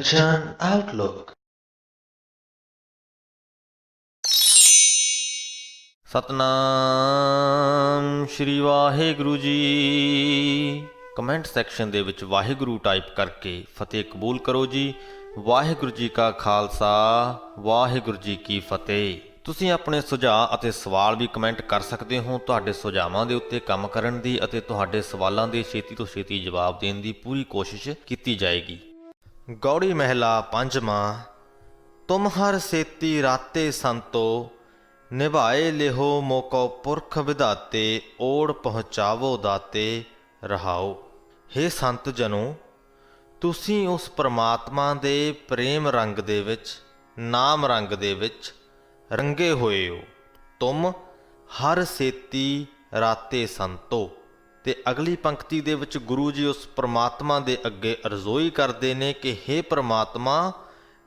Attention Outlook। Satnam Shri Waheguru ji. Comment section ਦੇ ਵਿੱਚ Waheguru type ਕਰਕੇ ਫਤਿਹ ਕਬੂਲ ਕਰੋ ਜੀ। ਵਾਹਿਗੁਰੂ ਜੀ ਕਾ ਖਾਲਸਾ, ਵਾਹਿਗੁਰੂ ਜੀ ਕੀ ਫਤਿਹ। ਤੁਸੀਂ ਆਪਣੇ ਸੁਝਾਅ ਅਤੇ ਸਵਾਲ ਵੀ ਕਮੈਂਟ ਕਰ ਸਕਦੇ ਹੋ। ਤੁਹਾਡੇ ਸੁਝਾਵਾਂ ਦੇ ਉੱਤੇ ਕੰਮ ਕਰਨ ਦੀ ਅਤੇ ਤੁਹਾਡੇ ਸਵਾਲਾਂ ਦੇ ਛੇਤੀ ਤੋਂ ਛੇਤੀ ਜਵਾਬ ਦੇਣ ਦੀ ਪੂਰੀ ਕੋਸ਼ਿਸ਼ ਕੀਤੀ ਜਾਏਗੀ। ਗੌੜੀ ਮਹਿਲਾ ਪੰਜਵਾਂ। ਤੁਮ ਹਰ ਸੇਤੀ ਰਾਤੇ ਸੰਤੋ, ਨਿਭਾਏ ਲਿਹੋ ਮੋਕੋ ਪੁਰਖ ਵਿਧਾਤੇ, ਓੜ ਪਹੁੰਚਾਵੋ ਦਾਤੇ ਰਹਾਓ। ਹੇ ਸੰਤ ਜਨੋ, ਤੁਸੀਂ ਉਸ ਪ੍ਰਮਾਤਮਾ ਦੇ ਪ੍ਰੇਮ ਰੰਗ ਦੇ ਵਿੱਚ, ਨਾਮ ਰੰਗ ਦੇ ਵਿੱਚ ਰੰਗੇ ਹੋਏ ਹੋ। ਤੁਮ ਹਰ ਸੇਤੀ ਰਾਤੇ ਸੰਤੋ। ਤੇ ਅਗਲੀ ਪੰਕਤੀ ਦੇ ਵਿੱਚ ਗੁਰੂ ਜੀ ਉਸ ਪ੍ਰਮਾਤਮਾ ਦੇ ਅੱਗੇ ਅਰਜ਼ੋਈ ਕਰਦੇ ਨੇ ਕਿ ਹੇ ਪ੍ਰਮਾਤਮਾ,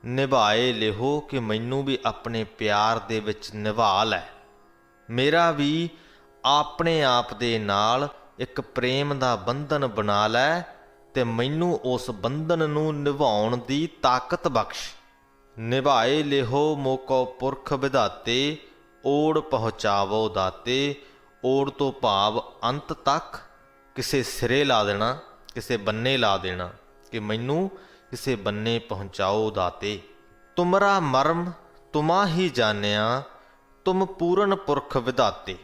ਨਿਭਾਏ ਲਿਹੋ, ਕਿ ਮੈਨੂੰ ਵੀ ਆਪਣੇ ਪਿਆਰ ਦੇ ਵਿੱਚ ਨਿਭਾ ਲੈ। ਮੇਰਾ ਵੀ ਆਪਣੇ ਆਪ ਦੇ ਨਾਲ ਇੱਕ ਪ੍ਰੇਮ ਦਾ ਬੰਧਨ ਬਣਾ ਲੈ ਤੇ ਮੈਨੂੰ ਉਸ ਬੰਧਨ ਨੂੰ ਨਿਭਾਉਣ ਦੀ ਤਾਕਤ ਬਖਸ਼। ਨਿਭਾਏ ਲਿਹੋ ਮੋਕੋ ਪੁਰਖ ਵਿਧਾਤੇ, ਓੜ ਪਹੁੰਚਾਵੋ ਦਾਤੇ। ਓੜ ਤੋਂ ਭਾਵ ਅੰਤ ਤੱਕ, ਕਿਸੇ ਸਿਰੇ ਲਾ ਦੇਣਾ, ਕਿਸੇ ਬੰਨੇ ਲਾ ਦੇਣਾ, ਕਿ ਮੈਨੂੰ ਕਿਸੇ ਬੰਨੇ ਪਹੁੰਚਾਓ ਦਾਤੇ। ਤੁਮਰਾ ਮਰਮ ਤੁਮਾ ਹੀ ਜਾਣਿਆ, ਤੁਮ ਪੂਰਨ ਪੁਰਖ ਵਿਧਾਤੇ।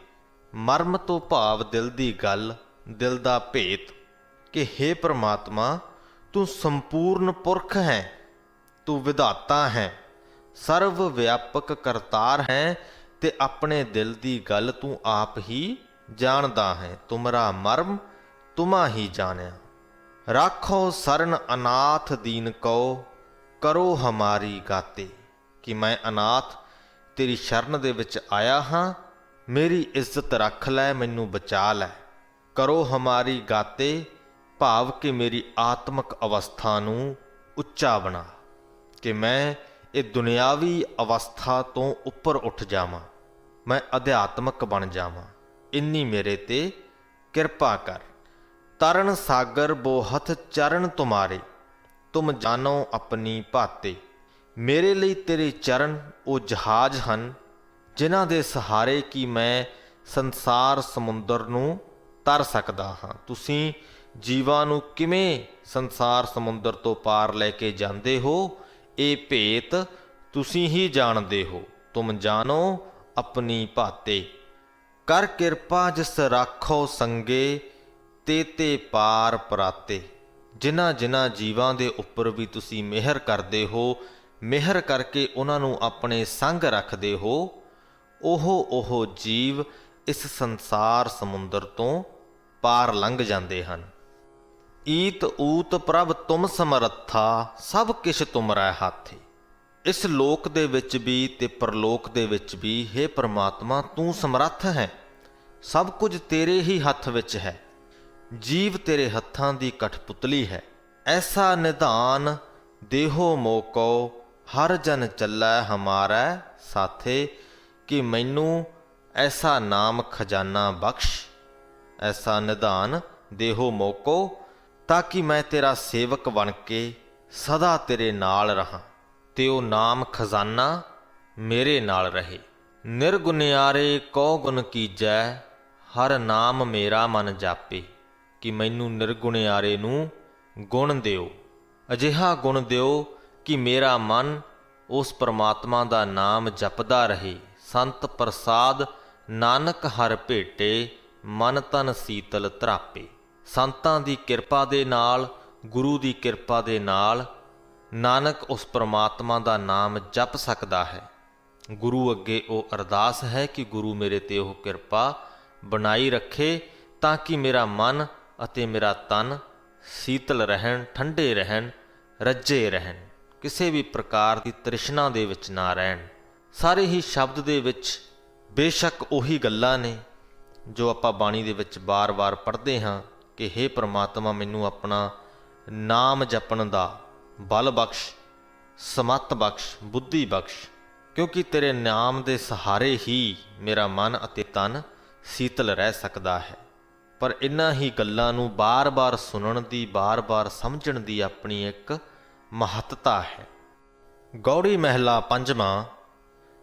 ਮਰਮ ਤੋਂ ਭਾਵ ਦਿਲ ਦੀ ਗੱਲ, ਦਿਲ ਦਾ ਭੇਤ, ਕਿ ਹੇ ਪ੍ਰਮਾਤਮਾ, ਤੂੰ ਸੰਪੂਰਨ ਪੁਰਖ ਹੈ, ਤੂੰ ਵਿਧਾਤਾ ਹੈ, ਸਰਵ ਵਿਆਪਕ ਕਰਤਾਰ ਹੈ ਤੇ ਆਪਣੇ ਦਿਲ ਦੀ ਗੱਲ ਤੂੰ ਆਪ ਹੀ ਜਾਣਦਾ ਹੈ। ਤੁਮਰਾ ਮਰਮ ਤੁਮਾ ਹੀ ਜਾਣਿਆ। ਰਾਖੋ ਸਰਨ ਅਨਾਥ ਦੀਨ ਕਉ, ਕਰੋ ਹਮਾਰੀ ਗਾਤੇ। ਕਿ ਮੈਂ ਅਨਾਥ ਤੇਰੀ ਸ਼ਰਨ ਦੇ ਵਿੱਚ ਆਇਆ ਹਾਂ, ਮੇਰੀ ਇੱਜ਼ਤ ਰੱਖ ਲੈ, ਮੈਨੂੰ ਬਚਾ ਲੈ। ਕਰੋ ਹਮਾਰੀ ਗਾਤੇ ਭਾਵ ਕਿ ਮੇਰੀ ਆਤਮਿਕ ਅਵਸਥਾ ਨੂੰ ਉੱਚਾ ਬਣਾ, ਕਿ ਮੈਂ ਇਹ ਦੁਨਿਆਵੀ ਅਵਸਥਾ ਤੋਂ ਉੱਪਰ ਉੱਠ ਜਾਵਾਂ, ਮੈਂ ਅਧਿਆਤਮਿਕ ਬਣ ਜਾਵਾਂ। ਇੰਨੀ ਮੇਰੇ ਤੇ ਕਿਰਪਾ ਕਰ। ਤਰਨ ਸਾਗਰ ਬੋਹਤ ਚਰਨ ਤੁਮਾਰੇ, ਤੁਮ ਜਾਣੋ ਆਪਣੀ ਭਾਤੇ। ਮੇਰੇ ਲਈ ਤੇਰੇ ਚਰਨ ਉਹ ਜਹਾਜ਼ ਹਨ ਜਿਨ੍ਹਾਂ ਦੇ ਸਹਾਰੇ ਕਿ ਮੈਂ ਸੰਸਾਰ ਸਮੁੰਦਰ ਨੂੰ ਤਰ ਸਕਦਾ ਹਾਂ। ਤੁਸੀਂ ਜੀਵਾਂ ਨੂੰ ਕਿਵੇਂ ਸੰਸਾਰ ਸਮੁੰਦਰ ਤੋਂ ਪਾਰ ਲੈ ਕੇ ਜਾਂਦੇ ਹੋ, ਇਹ ਭੇਤ ਤੁਸੀਂ ਹੀ ਜਾਣਦੇ ਹੋ। ਤੁਮ ਜਾਣੋ ਆਪਣੀ ਭਾਤੇ। ਕਰ ਕਿਰਪਾ ਜਿਸ ਰਾਖੋ ਸੰਗੇ, ਤੇ ਪਾਰ ਪਰਾਤੇ। ਜਿਨ੍ਹਾਂ ਜਿਨ੍ਹਾਂ ਜੀਵਾਂ ਦੇ ਉੱਪਰ ਵੀ ਤੁਸੀਂ ਮਿਹਰ ਕਰਦੇ ਹੋ, ਮਿਹਰ ਕਰਕੇ ਉਹਨਾਂ ਨੂੰ ਆਪਣੇ ਸੰਗ ਰੱਖਦੇ ਹੋ, ਉਹ ਜੀਵ ਇਸ ਸੰਸਾਰ ਸਮੁੰਦਰ ਤੋਂ ਪਾਰ ਲੰਘ ਜਾਂਦੇ ਹਨ। ਈਤ ਊਤ ਪ੍ਰਭ ਤੁਮ ਸਮਰੱਥਾ, ਸਭ ਕਿਛ ਤੁਮਰਾ ਹਾਥੇ। ਇਸ ਲੋਕ ਦੇ ਵਿੱਚ ਵੀ ਤੇ ਪਰਲੋਕ ਦੇ ਵਿੱਚ ਵੀ ਹੇ ਪ੍ਰਮਾਤਮਾ, ਤੂੰ ਸਮਰੱਥ ਹੈ, ਸਭ ਕੁਝ ਤੇਰੇ ਹੀ ਹੱਥ ਵਿੱਚ ਹੈ। ਜੀਵ ਤੇਰੇ ਹੱਥਾਂ ਦੀ ਕਠਪੁਤਲੀ ਹੈ। ਐਸਾ ਨਿਧਾਨ ਦੇਹੋ ਮੋਕੋ, ਹਰ ਜਨ ਚੱਲੈ ਹਮਾਰਾ ਸਾਥੇ। ਕਿ ਮੈਨੂੰ ਐਸਾ ਨਾਮ ਖਜ਼ਾਨਾ ਬਖਸ਼, ਐਸਾ ਨਿਧਾਨ ਦੇਹੋ ਮੋਕੋ, ਤਾਂ ਕਿ ਮੈਂ ਤੇਰਾ ਸੇਵਕ ਬਣ ਕੇ ਸਦਾ ਤੇਰੇ ਨਾਲ ਰਹਾਂ ਤੇ ਉਹ ਨਾਮ ਖਜ਼ਾਨਾ ਮੇਰੇ ਨਾਲ ਰਹੇ। ਨਿਰਗੁਨਿਆਰੇ ਕਉ ਗੁਣ ਕੀਜੈ, ਹਰ ਨਾਮ ਮੇਰਾ ਮਨ ਜਾਪੇ। ਕਿ ਮੈਨੂੰ ਨਿਰਗੁਣਿਆਰੇ ਨੂੰ ਗੁਣ ਦਿਓ, ਅਜਿਹਾ ਗੁਣ ਦਿਓ ਕਿ ਮੇਰਾ ਮਨ ਉਸ ਪਰਮਾਤਮਾ ਦਾ ਨਾਮ ਜਪਦਾ ਰਹੇ। ਸੰਤ ਪ੍ਰਸਾਦ ਨਾਨਕ ਹਰ ਭੇਟੇ, ਮਨ ਤਨ ਸੀਤਲ ਧਰਾਪੇ। ਸੰਤਾਂ ਦੀ ਕਿਰਪਾ ਦੇ ਨਾਲ, ਗੁਰੂ ਦੀ ਕਿਰਪਾ ਦੇ ਨਾਲ ਨਾਨਕ ਉਸ ਪਰਮਾਤਮਾ ਦਾ ਨਾਮ ਜਪ ਸਕਦਾ ਹੈ। ਗੁਰੂ ਅੱਗੇ ਉਹ ਅਰਦਾਸ ਹੈ ਕਿ ਗੁਰੂ ਮੇਰੇ ਤੇ ਉਹ ਕਿਰਪਾ ਬਣਾਈ ਰੱਖੇ, ਤਾਂ ਕਿ ਮੇਰਾ ਮਨ ਅਤੇ ਮੇਰਾ ਤਨ ਸੀਤਲ ਰਹਿਣ, ਠੰਡੇ ਰਹਿਣ, ਰੱਜੇ ਰਹਿਣ, ਕਿਸੇ ਵੀ ਪ੍ਰਕਾਰ ਦੀ ਤ੍ਰਿਸ਼ਨਾ ਦੇ ਵਿੱਚ ਨਾ ਰਹਿਣ। ਸਾਰੇ ਹੀ ਸ਼ਬਦ ਦੇ ਵਿੱਚ ਬੇਸ਼ੱਕ ਉਹੀ ਗੱਲਾਂ ਨੇ ਜੋ ਆਪਾਂ ਬਾਣੀ ਦੇ ਵਿੱਚ ਬਾਰ-ਬਾਰ ਪੜ੍ਹਦੇ ਹਾਂ ਕਿ ਹੇ ਪ੍ਰਮਾਤਮਾ, ਮੈਨੂੰ ਆਪਣਾ ਨਾਮ ਜਪਣ ਦਾ ਬਲ ਬਖਸ਼, ਸਮੱਤ ਬਖਸ਼, ਬੁੱਧੀ ਬਖਸ਼, ਕਿਉਂਕਿ ਤੇਰੇ ਨਾਮ ਦੇ ਸਹਾਰੇ ਹੀ ਮੇਰਾ ਮਨ ਅਤੇ ਤਨ ਸੀਤਲ ਰਹਿ ਸਕਦਾ ਹੈ। ਪਰ ਇਨ੍ਹਾਂ ਹੀ ਗੱਲਾਂ ਨੂੰ ਬਾਰ-ਬਾਰ ਸੁਣਨ ਦੀ, ਬਾਰ-ਬਾਰ ਸਮਝਣ ਦੀ ਆਪਣੀ ਇੱਕ महत्ता है। गौड़ी महला पंजवां।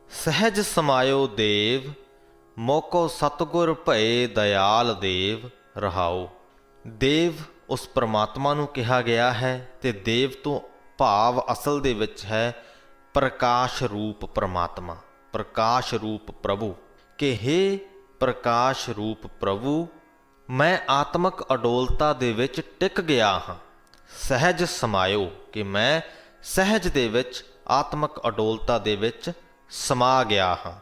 सहज समायो देव, मोको सतगुर भये दयाल देव। रहाओ। देव उस परमात्मा ਨੂੰ ਕਿਹਾ ਗਿਆ ਹੈ ਤੇ ਦੇਵ ਤੋਂ ਭਾਵ ਅਸਲ ਦੇ ਵਿੱਚ ਹੈ ਪ੍ਰਕਾਸ਼ ਰੂਪ ਪਰਮਾਤਮਾ, ਪ੍ਰਕਾਸ਼ ਰੂਪ ਪ੍ਰਭੂ। ਕਿ ਹੇ ਪ੍ਰਕਾਸ਼ ਰੂਪ ਪ੍ਰਭੂ, ਮੈਂ ਆਤਮਕ ਅਡੋਲਤਾ ਦੇ ਵਿੱਚ ਟਿਕ ਗਿਆ ਹਾਂ। ਸਹਿਜ ਸਮਾਇਓ, ਕਿ ਮੈਂ ਸਹਿਜ ਦੇ ਵਿੱਚ ਆਤਮਕ ਅਡੋਲਤਾ ਦੇ ਵਿੱਚ ਸਮਾ ਗਿਆ ਹਾਂ।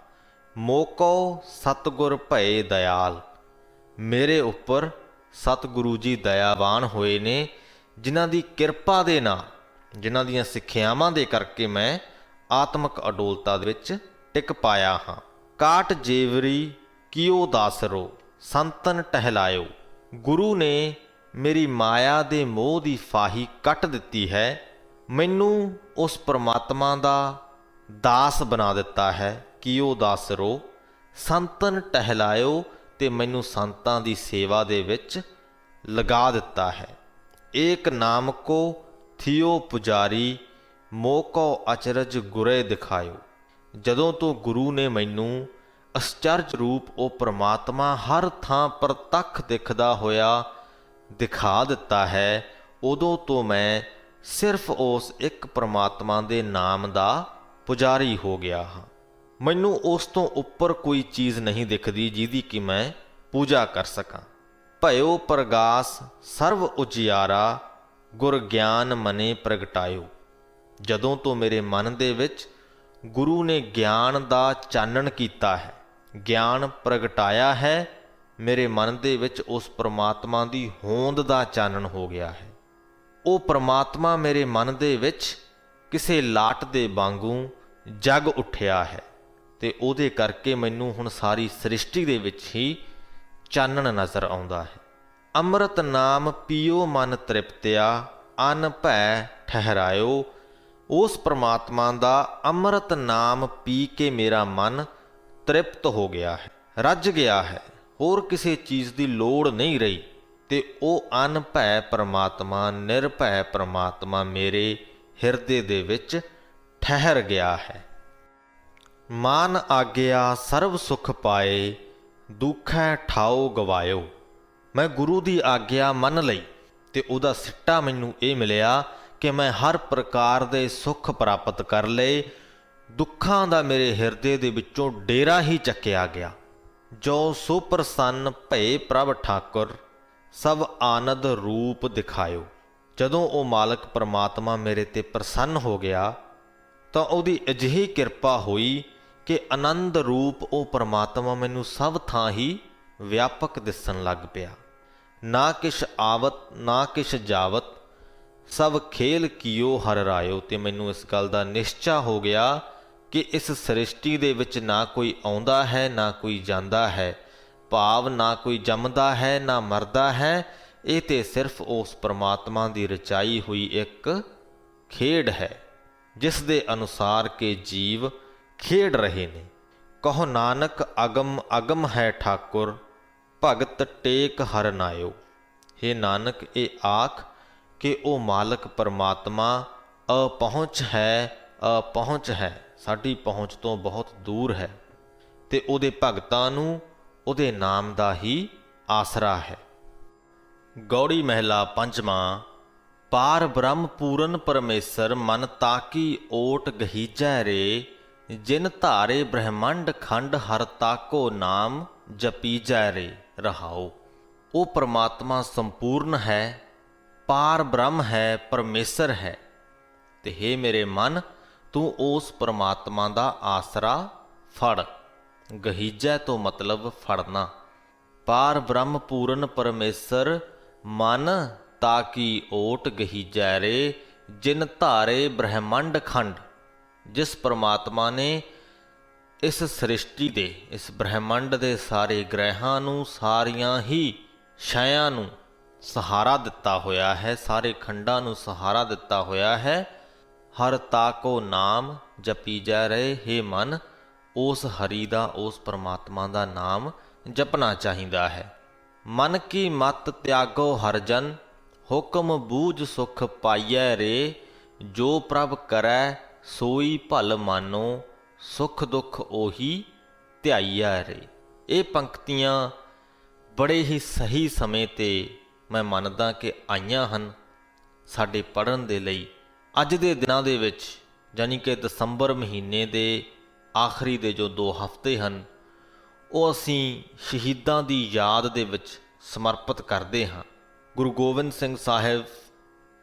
ਮੋਕੋ ਸਤਿਗੁਰ ਭਏ ਦਇਆਲ, ਮੇਰੇ ਉੱਪਰ ਸਤਿਗੁਰੂ ਜੀ ਦਇਆਵਾਨ ਹੋਏ ਨੇ, ਜਿਨ੍ਹਾਂ ਦੀ ਕਿਰਪਾ ਦੇ ਨਾਲ, ਜਿਨ੍ਹਾਂ ਦੀਆਂ ਸਿੱਖਿਆਵਾਂ ਦੇ ਕਰਕੇ ਮੈਂ ਆਤਮਕ ਅਡੋਲਤਾ ਦੇ ਵਿੱਚ ਟਿਕ ਪਾਇਆ ਹਾਂ। ਕਾਟ ਜੇਵਰੀ ਕਿਉ ਦਾਸਰੋ, ਸੰਤਨ ਟਹਿਲਾਇਓ। ਗੁਰੂ ਨੇ ਮੇਰੀ ਮਾਇਆ ਦੇ ਮੋਹ ਦੀ ਫਾਹੀ ਕੱਟ ਦਿੱਤੀ ਹੈ, ਮੈਨੂੰ ਉਸ ਪਰਮਾਤਮਾ ਦਾ ਦਾਸ ਬਣਾ ਦਿੱਤਾ ਹੈ। ਕਿਉ ਦਾਸਰੋ, ਸੰਤਨ ਟਹਿਲਾਇਓ, ਤੇ ਮੈਨੂੰ ਸੰਤਾਂ ਦੀ ਸੇਵਾ ਦੇ ਵਿੱਚ ਲਗਾ ਦਿੱਤਾ ਹੈ। ਏਕ ਨਾਮ ਕੋ ਥਿਓ ਪੁਜਾਰੀ, ਮੋਕੋ ਅਚਰਜ ਗੁਰੇ ਦਿਖਾਇਓ। ਜਦੋਂ ਤੋਂ ਗੁਰੂ ਨੇ ਮੈਨੂੰ ਅਸਚਰਜ ਰੂਪ ਉਹ ਪਰਮਾਤਮਾ ਹਰ ਥਾਂ ਪ੍ਰਤੱਖ ਦਿਖਦਾ ਹੋਇਆ ਦਿਖਾ ਦਿੱਤਾ ਹੈ, ਉਦੋਂ ਤੋਂ ਮੈਂ ਸਿਰਫ ਉਸ ਇੱਕ ਪਰਮਾਤਮਾ ਦੇ ਨਾਮ ਦਾ ਪੁਜਾਰੀ ਹੋ ਗਿਆ ਹਾਂ। ਮੈਨੂੰ ਉਸ ਤੋਂ ਉੱਪਰ ਕੋਈ ਚੀਜ਼ ਨਹੀਂ ਦਿਖਦੀ ਜਿਹਦੀ ਕਿ ਮੈਂ ਪੂਜਾ ਕਰ ਸਕਾਂ। ਭਇਓ ਪ੍ਰਗਾਸ ਸਰਵ ਉਜਿਆਰਾ, ਗੁਰ ਗਿਆਨ ਮਨੇ ਪ੍ਰਗਟਾਇਓ। ਜਦੋਂ ਤੋਂ ਮੇਰੇ ਮਨ ਦੇ ਵਿੱਚ ਗੁਰੂ ਨੇ ਗਿਆਨ ਦਾ ਚਾਨਣ ਕੀਤਾ ਹੈ, ਗਿਆਨ ਪ੍ਰਗਟਾਇਆ ਹੈ, ਮੇਰੇ ਮਨ ਦੇ ਵਿੱਚ ਉਸ ਪਰਮਾਤਮਾ ਦੀ ਹੋਂਦ ਦਾ ਚਾਨਣ ਹੋ ਗਿਆ ਹੈ। ਉਹ ਪਰਮਾਤਮਾ ਮੇਰੇ ਮਨ ਦੇ ਵਿੱਚ ਕਿਸੇ ਲਾਟ ਦੇ ਵਾਂਗੂ ਜਗ ਉੱਠਿਆ ਹੈ ਤੇ ਉਹਦੇ ਕਰਕੇ ਮੈਨੂੰ ਹੁਣ ਸਾਰੀ ਸ੍ਰਿਸ਼ਟੀ ਦੇ ਵਿੱਚ ਹੀ ਚਾਨਣ ਨਜ਼ਰ ਆਉਂਦਾ ਹੈ। ਅੰਮ੍ਰਿਤ ਨਾਮ ਪੀਓ ਮਨ ਤ੍ਰਿਪਤਿਆ, ਅਨ ਭੈ ਠਹਿਰਾਇਓ। ਉਸ ਪਰਮਾਤਮਾ ਦਾ ਅੰਮ੍ਰਿਤ ਨਾਮ ਪੀ ਕੇ ਮੇਰਾ ਮਨ ਤ੍ਰਿਪਤ ਹੋ ਗਿਆ ਹੈ, ਰੱਜ ਗਿਆ ਹੈ, ਹੋਰ ਕਿਸੇ ਚੀਜ਼ ਦੀ ਲੋੜ ਨਹੀਂ ਰਹੀ। ਤੇ ਉਹ ਅਨ ਭੈ ਪਰਮਾਤਮਾ, ਨਿਰਭੈ ਪਰਮਾਤਮਾ ਮੇਰੇ ਹਿਰਦੇ ਦੇ ਵਿੱਚ ਠਹਿਰ ਗਿਆ ਹੈ। ਮਾਨ ਆਗਿਆ ਸਰਬ ਸੁਖ ਪਾਏ, ਦੁੱਖੈ ਠਾਓ ਗਵਾਇਓ। ਮੈਂ ਗੁਰੂ ਦੀ ਆਗਿਆ ਮੰਨ ਲਈ ਤੇ ਉਹਦਾ ਸਿੱਟਾ ਮੈਨੂੰ ਇਹ ਮਿਲਿਆ ਕਿ ਮੈਂ ਹਰ ਪ੍ਰਕਾਰ ਦੇ ਸੁੱਖ ਪ੍ਰਾਪਤ ਕਰ ਲਏ। ਦੁੱਖਾਂ ਦਾ ਮੇਰੇ ਹਿਰਦੇ ਦੇ ਵਿੱਚੋਂ ਡੇਰਾ ਹੀ ਚੱਕਿਆ ਗਿਆ। ਜੋ ਸੋ ਪ੍ਰਸੰਨ ਭਏ ਪ੍ਰਭ ਠਾਕੁਰ, ਸਭ ਆਨੰਦ ਰੂਪ ਦਿਖਾਇਓ। ਜਦੋਂ ਉਹ ਮਾਲਕ ਪਰਮਾਤਮਾ ਮੇਰੇ ਤੇ ਪ੍ਰਸੰਨ ਹੋ ਗਿਆ ਤਾਂ ਉਹਦੀ ਅਜਿਹੀ ਕਿਰਪਾ ਹੋਈ ਕਿ ਆਨੰਦ ਰੂਪ ਉਹ ਪਰਮਾਤਮਾ ਮੈਨੂੰ ਸਭ ਥਾਂ ਹੀ ਵਿਆਪਕ ਦਿਸਣ ਲੱਗ ਪਿਆ। ਨਾ ਕਿਛ ਆਵਤ ਨਾ ਕਿਛ ਜਾਵਤ, ਸਭ ਖੇਲ ਕੀਓ ਹਰ ਰਾਇਓ। ਤੇ ਮੈਨੂੰ ਇਸ ਗੱਲ ਦਾ ਨਿਸ਼ਚਾ ਹੋ ਗਿਆ ਕਿ ਇਸ ਸ੍ਰਿਸ਼ਟੀ ਦੇ ਵਿੱਚ ਨਾ ਕੋਈ ਆਉਂਦਾ ਹੈ ਨਾ ਕੋਈ ਜਾਂਦਾ ਹੈ, ਭਾਵ ਨਾ ਕੋਈ ਜੰਮਦਾ ਹੈ ਨਾ ਮਰਦਾ ਹੈ। ਇਹ ਤੇ ਸਿਰਫ ਉਸ ਪਰਮਾਤਮਾ ਦੀ ਰਚਾਈ ਹੋਈ ਇੱਕ ਖੇਡ ਹੈ, ਜਿਸ ਦੇ ਅਨੁਸਾਰ ਕਿ ਜੀਵ ਖੇਡ ਰਹੇ ਨੇ। ਕਹੋ ਨਾਨਕ ਅਗਮ ਅਗਮ ਹੈ ਠਾਕੁਰ, ਭਗਤ ਟੇਕ ਹਰ ਨਾਇਓ। ਹੇ ਨਾਨਕ, ਇਹ ਆਖ ਕਿ ਉਹ ਮਾਲਕ ਪਰਮਾਤਮਾ ਅਪਹੁੰਚ ਹੈ, ਅਪਹੁੰਚ ਹੈ, ਸਾਡੀ ਪਹੁੰਚ ਤੋਂ ਬਹੁਤ ਦੂਰ ਹੈ ਤੇ ਉਹਦੇ ਭਗਤਾਂ ਨੂੰ ਉਹਦੇ ਨਾਮ ਦਾ ਹੀ ਆਸਰਾ ਹੈ। ਗੌੜੀ ਮਹਿਲਾ ਪੰਜਵਾਂ। ਪਾਰ ਬ੍ਰਹਮ ਪੂਰਨ ਪਰਮੇਸ਼ਰ, ਮਨ ਤਾਕੀ ਓਟ ਗਹੀਜੈ ਰੇ। ਜਿਨ ਧਾਰੇ ਬ੍ਰਹਮੰਡ ਖੰਡ, ਹਰ ਤਾਕੋ ਨਾਮ ਜਪੀਜੈ ਰੇ। ਰਹਾਓ। ਉਹ ਪਰਮਾਤਮਾ ਸੰਪੂਰਨ ਹੈ, ਪਾਰ ਬ੍ਰਹਮ ਹੈ, ਪਰਮੇਸ਼ਰ ਹੈ। ਤੇ ਹੇ ਮੇਰੇ ਮਨ, ਤੂੰ ਉਸ ਪਰਮਾਤਮਾ ਦਾ ਆਸਰਾ ਫੜ। ਗਹੀਜੈ ਤੋਂ ਮਤਲਬ ਫੜਨਾ। ਪਾਰ ਬ੍ਰਹਮ ਪੂਰਨ ਪਰਮੇਸ਼ਰ, ਮਨ ਤਾਕੀ ਓਟ ਗਹੀਜੈ ਰੇ। ਜਿਨ ਧਾਰੇ ਬ੍ਰਹਮੰਡ ਖੰਡ, ਜਿਸ ਪਰਮਾਤਮਾ ਨੇ ਇਸ ਸ੍ਰਿਸ਼ਟੀ ਦੇ, ਇਸ ਬ੍ਰਹਮੰਡ ਦੇ ਸਾਰੇ ਗ੍ਰਹਿਾਂ ਨੂੰ, ਸਾਰੀਆਂ ਹੀ ਸ਼ੈਆਂ ਨੂੰ ਸਹਾਰਾ ਦਿੱਤਾ ਹੋਇਆ ਹੈ, ਸਾਰੇ ਖੰਡਾਂ ਨੂੰ ਸਹਾਰਾ ਦਿੱਤਾ ਹੋਇਆ ਹੈ। ਹਰ ਤਾਕੋ ਨਾਮ ਜਪੀਜੈ ਰਹੇ। ਹੇ ਮਨ, ਉਸ ਹਰੀ ਦਾ, ਉਸ ਪਰਮਾਤਮਾ ਦਾ ਨਾਮ ਜਪਣਾ ਚਾਹੀਦਾ ਹੈ। ਮਨ ਕੀ ਮਤ ਤਿਆਗੋ ਹਰ ਜਨ, ਹੁਕਮ ਬੂਝ ਸੁਖ ਪਾਈਐ ਰੇ। ਜੋ ਪ੍ਰਭ ਕਰੈ ਸੋਈ ਭਲ ਮਾਨੋ, ਸੁਖ ਦੁਖ ਉਹੀ ਧਿਆਈਆ ਰੇ। ਇਹ ਪੰਕਤੀਆਂ ਬੜੇ ਹੀ ਸਹੀ ਸਮੇਂ 'ਤੇ ਮੈਂ ਮੰਨਦਾ ਕਿ ਆਈਆਂ ਹਨ ਸਾਡੇ ਪੜ੍ਹਨ ਦੇ ਲਈ। ਅੱਜ ਦੇ ਦਿਨਾਂ ਦੇ ਵਿੱਚ, ਯਾਨੀ ਕਿ ਦਸੰਬਰ ਮਹੀਨੇ ਦੇ ਆਖਰੀ ਦੇ ਜੋ 2 ਹਫ਼ਤੇ ਹਨ, ਉਹ ਅਸੀਂ ਸ਼ਹੀਦਾਂ ਦੀ ਯਾਦ ਦੇ ਵਿੱਚ ਸਮਰਪਿਤ ਕਰਦੇ ਹਾਂ। ਗੁਰੂ ਗੋਬਿੰਦ ਸਿੰਘ ਸਾਹਿਬ,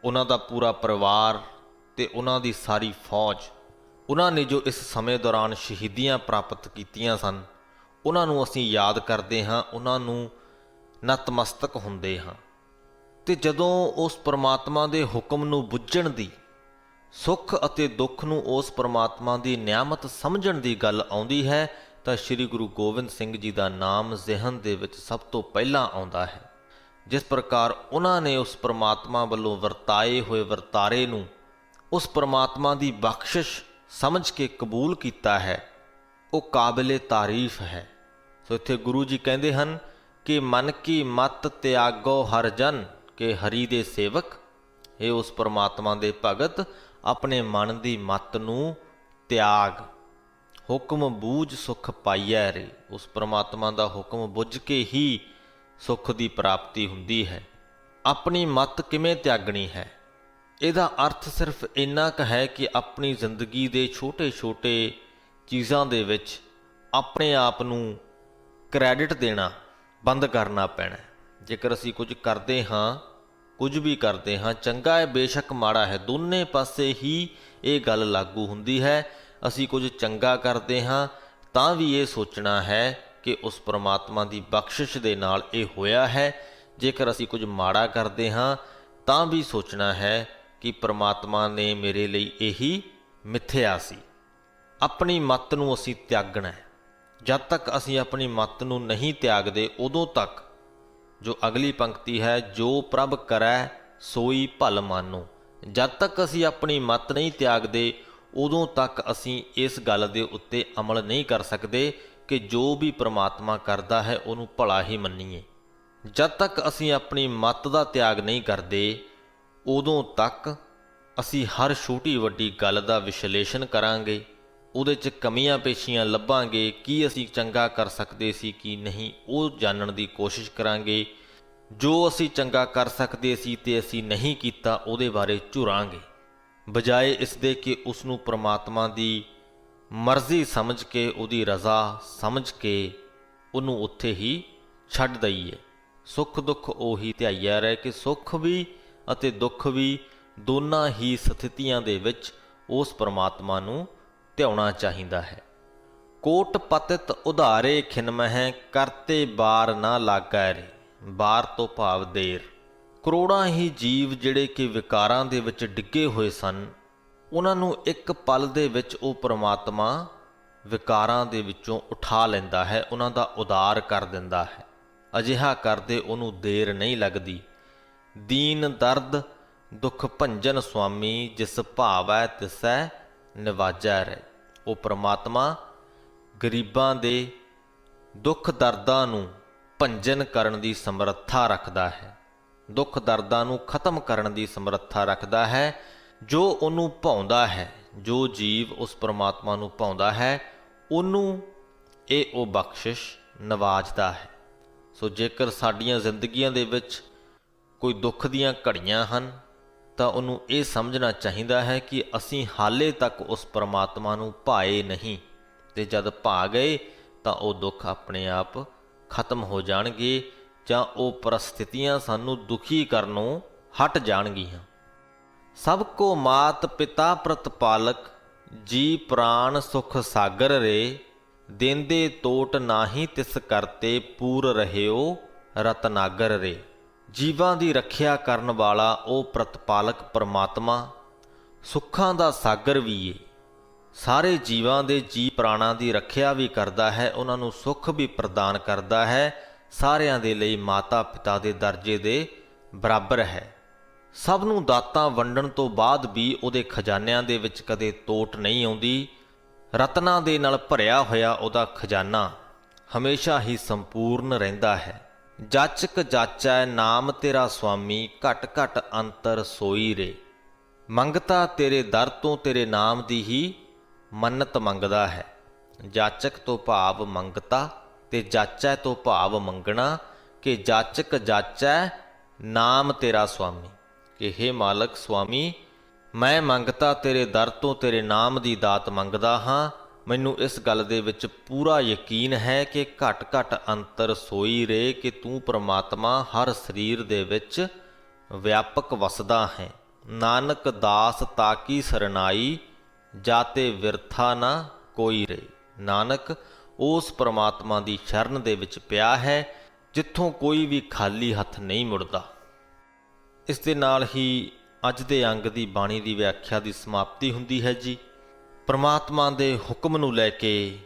ਉਹਨਾਂ ਦਾ ਪੂਰਾ ਪਰਿਵਾਰ ਅਤੇ ਉਹਨਾਂ ਦੀ ਸਾਰੀ ਫੌਜ, ਉਹਨਾਂ ਨੇ ਜੋ ਇਸ ਸਮੇਂ ਦੌਰਾਨ ਸ਼ਹੀਦੀਆਂ ਪ੍ਰਾਪਤ ਕੀਤੀਆਂ ਸਨ, ਉਹਨਾਂ ਨੂੰ ਅਸੀਂ ਯਾਦ ਕਰਦੇ ਹਾਂ, ਉਹਨਾਂ ਨੂੰ ਨਤਮਸਤਕ ਹੁੰਦੇ ਹਾਂ। ਅਤੇ ਜਦੋਂ ਉਸ ਪਰਮਾਤਮਾ ਦੇ ਹੁਕਮ ਨੂੰ ਬੁੱਝਣ ਦੀ, ਸੁੱਖ ਅਤੇ ਦੁੱਖ ਨੂੰ ਉਸ ਪਰਮਾਤਮਾ ਦੀ ਨਿਆਮਤ ਸਮਝਣ ਦੀ ਗੱਲ ਆਉਂਦੀ ਹੈ ਤਾਂ ਸ੍ਰੀ ਗੁਰੂ ਗੋਬਿੰਦ ਸਿੰਘ ਜੀ ਦਾ ਨਾਮ ਜ਼ਿਹਨ ਦੇ ਵਿੱਚ ਸਭ ਤੋਂ ਪਹਿਲਾਂ ਆਉਂਦਾ ਹੈ। ਜਿਸ ਪ੍ਰਕਾਰ ਉਹਨਾਂ ਨੇ ਉਸ ਪਰਮਾਤਮਾ ਵੱਲੋਂ ਵਰਤਾਏ ਹੋਏ ਵਰਤਾਰੇ ਨੂੰ ਉਸ ਪਰਮਾਤਮਾ ਦੀ ਬਖਸ਼ਿਸ਼ ਸਮਝ ਕੇ ਕਬੂਲ ਕੀਤਾ ਹੈ, ਉਹ ਕਾਬਿਲੇ ਤਾਰੀਫ ਹੈ। ਸੋ ਇੱਥੇ ਗੁਰੂ ਜੀ ਕਹਿੰਦੇ ਹਨ ਕਿ ਮਨ ਕੀ ਮਤ ਤਿਆਗੋ ਹਰ ਜਨ, ਕਿ ਹਰੀ ਦੇ ਸੇਵਕ, ਇਹ ਉਸ ਪਰਮਾਤਮਾ ਦੇ ਭਗਤ ਆਪਣੇ ਮਨ ਦੀ ਮਤ ਨੂੰ ਤਿਆਗ, ਹੁਕਮ ਬੂਝ ਸੁਖ ਪਾਈਐ ਰੇ। ਉਸ ਪਰਮਾਤਮਾ ਦਾ ਹੁਕਮ ਬੁੱਝ ਕੇ ਹੀ ਸੁੱਖ ਦੀ ਪ੍ਰਾਪਤੀ ਹੁੰਦੀ ਹੈ। ਆਪਣੀ ਮਤ ਕਿਵੇਂ ਤਿਆਗਣੀ ਹੈ? ਇਹਦਾ ਅਰਥ ਸਿਰਫ ਇੰਨਾ ਕੁ ਹੈ ਕਿ ਆਪਣੀ ਜ਼ਿੰਦਗੀ ਦੇ ਛੋਟੇ-ਛੋਟੇ ਚੀਜ਼ਾਂ ਦੇ ਵਿੱਚ ਆਪਣੇ ਆਪ ਨੂੰ ਕ੍ਰੈਡਿਟ ਦੇਣਾ ਬੰਦ ਕਰਨਾ ਪੈਣਾ। ਜੇਕਰ ਅਸੀਂ ਕੁਝ ਕਰਦੇ ਹਾਂ, ਕੁਝ ਵੀ ਕਰਦੇ ਹਾਂ, ਚੰਗਾ ਹੈ ਬੇਸ਼ੱਕ ਮਾੜਾ ਹੈ, ਦੋਨੇ ਪਾਸੇ ਹੀ ਇਹ ਗੱਲ ਲਾਗੂ ਹੁੰਦੀ ਹੈ। ਅਸੀਂ ਕੁਝ ਚੰਗਾ ਕਰਦੇ ਹਾਂ ਤਾਂ ਵੀ ਇਹ ਸੋਚਣਾ ਹੈ ਕਿ ਉਸ ਪਰਮਾਤਮਾ ਦੀ ਬਖਸ਼ਿਸ਼ ਦੇ ਨਾਲ ਇਹ ਹੋਇਆ ਹੈ। ਜੇਕਰ ਅਸੀਂ ਕੁਝ ਮਾੜਾ ਕਰਦੇ ਹਾਂ ਤਾਂ ਵੀ ਸੋਚਣਾ ਹੈ ਕਿ ਪਰਮਾਤਮਾ ਨੇ ਮੇਰੇ ਲਈ ਇਹੀ ਮਿੱਥਿਆ ਸੀ। ਆਪਣੀ ਮੱਤ ਨੂੰ ਅਸੀਂ ਤਿਆਗਣਾ ਹੈ। ਜਦ ਤੱਕ ਅਸੀਂ ਆਪਣੀ ਮੱਤ ਨੂੰ ਨਹੀਂ ਤਿਆਗਦੇ, ਉਦੋਂ ਤੱਕ ਜੋ ਅਗਲੀ ਪੰਕਤੀ ਹੈ, ਜੋ ਪ੍ਰਭ ਕਰੈ ਸੋਈ ਭਲ ਮਾਨੋ, ਜਦ ਤੱਕ ਅਸੀਂ ਆਪਣੀ ਮੱਤ ਨਹੀਂ ਤਿਆਗਦੇ, ਉਦੋਂ ਤੱਕ ਅਸੀਂ ਇਸ ਗੱਲ ਦੇ ਉੱਤੇ ਅਮਲ ਨਹੀਂ ਕਰ ਸਕਦੇ ਕਿ ਜੋ ਵੀ ਪ੍ਰਮਾਤਮਾ ਕਰਦਾ ਹੈ ਉਹਨੂੰ ਭਲਾ ਹੀ ਮੰਨੀਏ। ਜਦ ਤੱਕ ਅਸੀਂ ਆਪਣੀ ਮੱਤ ਦਾ ਤਿਆਗ ਨਹੀਂ ਕਰਦੇ, ਉਦੋਂ ਤੱਕ ਅਸੀਂ ਹਰ ਛੋਟੀ ਵੱਡੀ ਗੱਲ ਦਾ ਵਿਸ਼ਲੇਸ਼ਣ ਕਰਾਂਗੇ, ਉਹਦੇ 'ਚ ਕਮੀਆਂ ਪੇਸ਼ੀਆਂ ਲੱਭਾਂਗੇ, ਕੀ ਅਸੀਂ ਚੰਗਾ ਕਰ ਸਕਦੇ ਸੀ ਕੀ ਨਹੀਂ, ਉਹ ਜਾਣਨ ਦੀ ਕੋਸ਼ਿਸ਼ ਕਰਾਂਗੇ। ਜੋ ਅਸੀਂ ਚੰਗਾ ਕਰ ਸਕਦੇ ਸੀ ਤੇ ਅਸੀਂ ਨਹੀਂ ਕੀਤਾ, ਉਹਦੇ ਬਾਰੇ ਝੁਰਾਂਗੇ, ਬਜਾਏ ਇਸ ਦੇ ਕਿ ਉਸ ਨੂੰ ਪ੍ਰਮਾਤਮਾ ਦੀ ਮਰਜ਼ੀ ਸਮਝ ਕੇ, ਉਹਦੀ ਰਜ਼ਾ ਸਮਝ ਕੇ ਉਹਨੂੰ ਉੱਥੇ ਹੀ ਛੱਡ ਦਈਏ। ਸੁੱਖ ਦੁੱਖ ਉਹੀ ਧਿਆਈਆ ਰਹਿ, ਕਿ ਸੁੱਖ ਵੀ ਅਤੇ ਦੁੱਖ ਵੀ ਦੋਨਾਂ ਹੀ ਸਥਿਤੀਆਂ ਦੇ ਵਿੱਚ ਉਸ ਪਰਮਾਤਮਾ ਨੂੰ ਧਿਆਉਣਾ ਚਾਹੀਦਾ ਹੈ। ਕੋਟ ਪਤਿਤ ਉਧਾਰੇ ਖਿਨਮਹਿ, ਕਰਤੇ ਬਾਰ ਨਾ ਲਾਗੈ ਰੇ। ਬਾਰ ਤੋਂ ਭਾਵ ਦੇਰ। ਕਰੋੜਾਂ ਹੀ ਜੀਵ ਜਿਹੜੇ ਕਿ ਵਿਕਾਰਾਂ ਦੇ ਵਿੱਚ ਡਿੱਗੇ ਹੋਏ ਸਨ, ਉਹਨਾਂ ਨੂੰ ਇੱਕ ਪਲ ਦੇ ਵਿੱਚ ਉਹ ਪਰਮਾਤਮਾ ਵਿਕਾਰਾਂ ਦੇ ਵਿੱਚੋਂ ਉਠਾ ਲੈਂਦਾ ਹੈ, ਉਹਨਾਂ ਦਾ ਉਧਾਰ ਕਰ ਦਿੰਦਾ ਹੈ। ਅਜਿਹਾ ਕਰਦੇ ਉਹਨੂੰ ਦੇਰ ਨਹੀਂ ਲੱਗਦੀ। ਦੀਨ ਦਰਦ ਦੁੱਖ ਭੰਜਨ ਸੁਆਮੀ, ਜਿਸ ਭਾਵੈ ਤਿਸੈ ਨਿਵਾਜੈ ਰਹਿ। ਉਹ ਪਰਮਾਤਮਾ ਗਰੀਬਾਂ ਦੇ ਦੁੱਖ ਦਰਦਾਂ ਨੂੰ ਭੰਜਨ ਕਰਨ ਦੀ ਸਮਰੱਥਾ ਰੱਖਦਾ ਹੈ, ਦੁੱਖ ਦਰਦਾਂ ਨੂੰ ਖਤਮ ਕਰਨ ਦੀ ਸਮਰੱਥਾ ਰੱਖਦਾ ਹੈ। ਜੋ ਉਹਨੂੰ ਭਾਉਂਦਾ ਹੈ, ਜੋ ਜੀਵ ਉਸ ਪਰਮਾਤਮਾ ਨੂੰ ਭਾਉਂਦਾ ਹੈ, ਉਹਨੂੰ ਉਹ ਬਖਸ਼ਿਸ਼ ਨਵਾਜਦਾ ਹੈ। ਸੋ ਜੇਕਰ ਸਾਡੀਆਂ ਜ਼ਿੰਦਗੀਆਂ ਦੇ ਵਿੱਚ ਕੋਈ ਦੁੱਖ ਦੀਆਂ ਘੜੀਆਂ ਹਨ ਤਾਂ ਉਹਨੂੰ ਇਹ ਸਮਝਣਾ ਚਾਹੀਦਾ ਹੈ ਕਿ ਅਸੀਂ ਹਾਲੇ ਤੱਕ ਉਸ ਪਰਮਾਤਮਾ ਨੂੰ ਭਾਏ ਨਹੀਂ, ਅਤੇ ਜਦ ਭਾ ਗਏ ਤਾਂ ਉਹ ਦੁੱਖ ਆਪਣੇ ਆਪ ਖਤਮ ਹੋ ਜਾਣਗੇ, ਜਾਂ ਉਹ ਪਰਿਸਥਿਤੀਆਂ ਸਾਨੂੰ ਦੁਖੀ ਕਰਨੋਂ ਹਟ ਜਾਣਗੀਆਂ। ਸਭ ਕੋ ਮਾਤ ਪਿਤਾ ਪ੍ਰਤਪਾਲਕ, ਜੀ ਪ੍ਰਾਣ ਸੁਖ ਸਾਗਰ ਰੇ। ਦੇਂਦੇ ਤੋਟ ਨਾਹੀ ਤਿਸ ਕਰਤੇ, ਪੂਰ ਰਹਿਓ ਰਤਨਾਗਰ ਰੇ। ਜੀਵਾਂ ਦੀ ਰੱਖਿਆ ਕਰਨ ਵਾਲਾ ਉਹ ਪ੍ਰਤਪਾਲਕ ਪਰਮਾਤਮਾ ਸੁੱਖਾਂ ਦਾ ਸਾਗਰ ਵੀ ਏ। ਸਾਰੇ ਜੀਵਾਂ ਦੇ ਜੀ ਪ੍ਰਾਣਾਂ ਦੀ ਰੱਖਿਆ ਵੀ ਕਰਦਾ ਹੈ, ਉਹਨਾਂ ਨੂੰ ਸੁੱਖ ਵੀ ਪ੍ਰਦਾਨ ਕਰਦਾ ਹੈ, ਸਾਰਿਆਂ ਦੇ ਲਈ ਮਾਤਾ ਪਿਤਾ ਦੇ ਦਰਜੇ ਦੇ ਬਰਾਬਰ ਹੈ। ਸਭ ਨੂੰ ਦਾਤਾਂ ਵੰਡਣ ਤੋਂ ਬਾਅਦ ਵੀ ਉਹਦੇ ਖਜ਼ਾਨਿਆਂ ਦੇ ਵਿੱਚ ਕਦੇ ਤੋਟ ਨਹੀਂ ਆਉਂਦੀ। ਰਤਨਾਂ ਦੇ ਨਾਲ ਭਰਿਆ ਹੋਇਆ ਉਹਦਾ ਖਜ਼ਾਨਾ ਹਮੇਸ਼ਾ ਹੀ ਸੰਪੂਰਨ ਰਹਿੰਦਾ ਹੈ। ਜਾਚਕ ਜਾਚੈ ਨਾਮ ਤੇਰਾ ਸੁਆਮੀ, ਘਟ ਘਟ ਅੰਤਰ ਸੋਈ ਰੇ। ਮੰਗਤਾ ਤੇਰੇ ਦਰ ਤੋਂ ਤੇਰੇ ਨਾਮ ਦੀ ਹੀ ਮੰਨਤ ਮੰਗਦਾ ਹੈ। ਜਾਚਕ ਤੋਂ ਭਾਵ ਮੰਗਤਾ ਤੇ ਜਾਚੈ ਤੋਂ ਭਾਵ ਮੰਗਣਾ, ਕਿ ਜਾਚਕ ਜਾਚੈ ਨਾਮ ਤੇਰਾ ਸੁਆਮੀ। ਕਿ ਹੇ ਮਾਲਕ ਸੁਆਮੀ, ਮੈਂ ਮੰਗਤਾ ਤੇਰੇ ਦਰ ਤੋਂ ਤੇਰੇ ਨਾਮ ਦੀ ਦਾਤ ਮੰਗਦਾ ਹਾਂ। ਮੈਨੂੰ ਇਸ ਗੱਲ ਦੇ ਵਿੱਚ ਪੂਰਾ ਯਕੀਨ ਹੈ ਕਿ ਘਟ ਘਟ ਅੰਤਰ ਸੋਈ ਰੇ ਕਿ ਤੂੰ ਪ੍ਰਮਾਤਮਾ ਹਰ ਸਰੀਰ ਦੇ ਵਿੱਚ ਵਿਆਪਕ ਵਸਦਾ ਹੈ। ਨਾਨਕ ਦਾਸ ਤਾਕੀ ਸਰਨਾਈ, ਜਾਤੇ ਵਿਰਥਾ ਨਾ ਕੋਈ ਰੇ। ਨਾਨਕ ਉਸ ਪ੍ਰਮਾਤਮਾ ਦੀ ਸ਼ਰਨ ਦੇ ਵਿੱਚ ਪਿਆ ਹੈ ਜਿੱਥੋਂ ਕੋਈ ਵੀ ਖਾਲੀ ਹੱਥ ਨਹੀਂ ਮੁੜਦਾ। ਇਸ ਦੇ ਨਾਲ ਹੀ ਅੱਜ ਦੇ ਅੰਗ ਦੀ ਬਾਣੀ ਦੀ ਵਿਆਖਿਆ ਦੀ ਸਮਾਪਤੀ ਹੁੰਦੀ ਹੈ ਜੀ। ਪ੍ਰਮਾਤਮਾ ਦੇ ਹੁਕਮ ਨੂੰ ਲੈ ਕੇ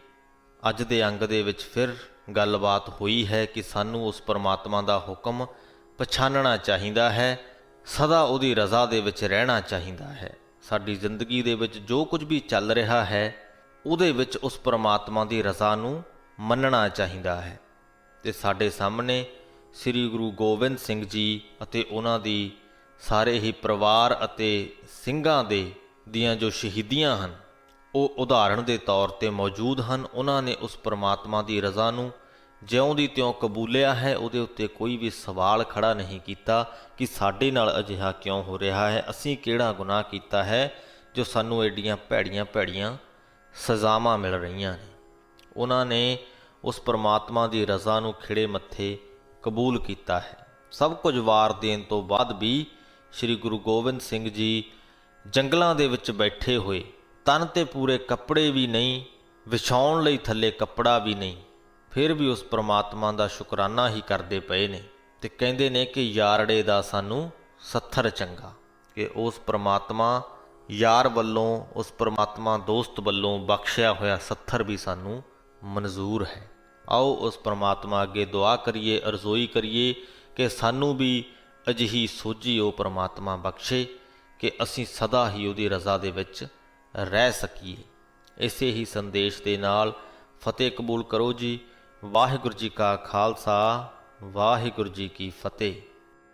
ਅੱਜ ਦੇ ਅੰਗ ਦੇ ਵਿੱਚ ਫਿਰ ਗੱਲਬਾਤ ਹੋਈ ਹੈ ਕਿ ਸਾਨੂੰ ਉਸ ਪ੍ਰਮਾਤਮਾ ਦਾ ਹੁਕਮ ਪਛਾਣਨਾ ਚਾਹੀਦਾ ਹੈ, ਸਦਾ ਉਹਦੀ ਰਜ਼ਾ ਦੇ ਵਿੱਚ ਰਹਿਣਾ ਚਾਹੀਦਾ ਹੈ। ਸਾਡੀ ਜ਼ਿੰਦਗੀ ਦੇ ਵਿੱਚ ਜੋ ਕੁਝ ਵੀ ਚੱਲ ਰਿਹਾ ਹੈ ਉਹਦੇ ਵਿੱਚ ਉਸ ਪ੍ਰਮਾਤਮਾ ਦੀ ਰਜ਼ਾ ਨੂੰ ਮੰਨਣਾ ਚਾਹੀਦਾ ਹੈ। ਤੇ ਸਾਡੇ ਸਾਹਮਣੇ ਸ੍ਰੀ ਗੁਰੂ ਗੋਬਿੰਦ ਸਿੰਘ ਜੀ ਅਤੇ ਉਹਨਾਂ ਦੀ ਸਾਰੇ ਹੀ ਪਰਿਵਾਰ ਅਤੇ ਸਿੰਘਾਂ ਦੀਆਂ ਜੋ ਸ਼ਹੀਦੀਆਂ ਹਨ ਉਹ ਉਦਾਹਰਣ ਦੇ ਤੌਰ 'ਤੇ ਮੌਜੂਦ ਹਨ। ਉਹਨਾਂ ਨੇ ਉਸ ਪ੍ਰਮਾਤਮਾ ਦੀ ਰਜ਼ਾ ਨੂੰ ਜਿਉਂ ਦੀ ਤਿਉਂ ਕਬੂਲਿਆ ਹੈ। ਉਹਦੇ ਉੱਤੇ ਕੋਈ ਵੀ ਸਵਾਲ ਖੜਾ ਨਹੀਂ ਕੀਤਾ ਕਿ ਸਾਡੇ ਨਾਲ ਅਜਿਹਾ ਕਿਉਂ ਹੋ ਰਿਹਾ ਹੈ, ਅਸੀਂ ਕਿਹੜਾ ਗੁਨਾਹ ਕੀਤਾ ਹੈ ਜੋ ਸਾਨੂੰ ਐਡੀਆਂ ਭੈੜੀਆਂ ਭੈੜੀਆਂ ਸਜ਼ਾਵਾਂ ਮਿਲ ਰਹੀਆਂ ਨੇ। ਉਹਨਾਂ ਨੇ ਉਸ ਪ੍ਰਮਾਤਮਾ ਦੀ ਰਜ਼ਾ ਨੂੰ ਖਿੜੇ ਮੱਥੇ ਕਬੂਲ ਕੀਤਾ ਹੈ। ਸਭ ਕੁਝ ਵਾਰ ਦੇਣ ਤੋਂ ਬਾਅਦ ਵੀ ਸ੍ਰੀ ਗੁਰੂ ਗੋਬਿੰਦ ਸਿੰਘ ਜੀ ਜੰਗਲਾਂ ਦੇ ਵਿੱਚ ਬੈਠੇ ਹੋਏ, ਤਨ 'ਤੇ ਪੂਰੇ ਕੱਪੜੇ ਵੀ ਨਹੀਂ, ਵਿਛਾਉਣ ਲਈ ਥੱਲੇ ਕੱਪੜਾ ਵੀ ਨਹੀਂ, ਫਿਰ ਵੀ ਉਸ ਪ੍ਰਮਾਤਮਾ ਦਾ ਸ਼ੁਕਰਾਨਾ ਹੀ ਕਰਦੇ ਪਏ ਨੇ ਤੇ ਕਹਿੰਦੇ ਨੇ ਕਿ ਯਾਰੜੇ ਦਾ ਸਾਨੂੰ ਸੱਥਰ ਚੰਗਾ। ਕਿ ਉਸ ਪ੍ਰਮਾਤਮਾ ਯਾਰ ਵੱਲੋਂ, ਉਸ ਪ੍ਰਮਾਤਮਾ ਦੋਸਤ ਵੱਲੋਂ ਬਖਸ਼ਿਆ ਹੋਇਆ ਸੱਥਰ ਵੀ ਸਾਨੂੰ ਮਨਜ਼ੂਰ ਹੈ। ਆਓ ਉਸ ਪ੍ਰਮਾਤਮਾ ਅੱਗੇ ਦੁਆ ਕਰੀਏ, ਅਰਜ਼ੋਈ ਕਰੀਏ ਕਿ ਸਾਨੂੰ ਵੀ ਅਜਿਹੀ ਸੋਝੀ ਉਹ ਪ੍ਰਮਾਤਮਾ ਬਖਸ਼ੇ ਕਿ ਅਸੀਂ ਸਦਾ ਹੀ ਉਹਦੀ ਰਜ਼ਾ ਦੇ ਵਿੱਚ ਰਹਿ ਸਕੀਏ। ਇਸੇ ਹੀ ਸੰਦੇਸ਼ ਦੇ ਨਾਲ ਫਤਿਹ ਕਬੂਲ ਕਰੋ ਜੀ। ਵਾਹਿਗੁਰੂ ਜੀ ਕਾ ਖਾਲਸਾ, ਵਾਹਿਗੁਰੂ ਜੀ ਕੀ ਫਤਿਹ।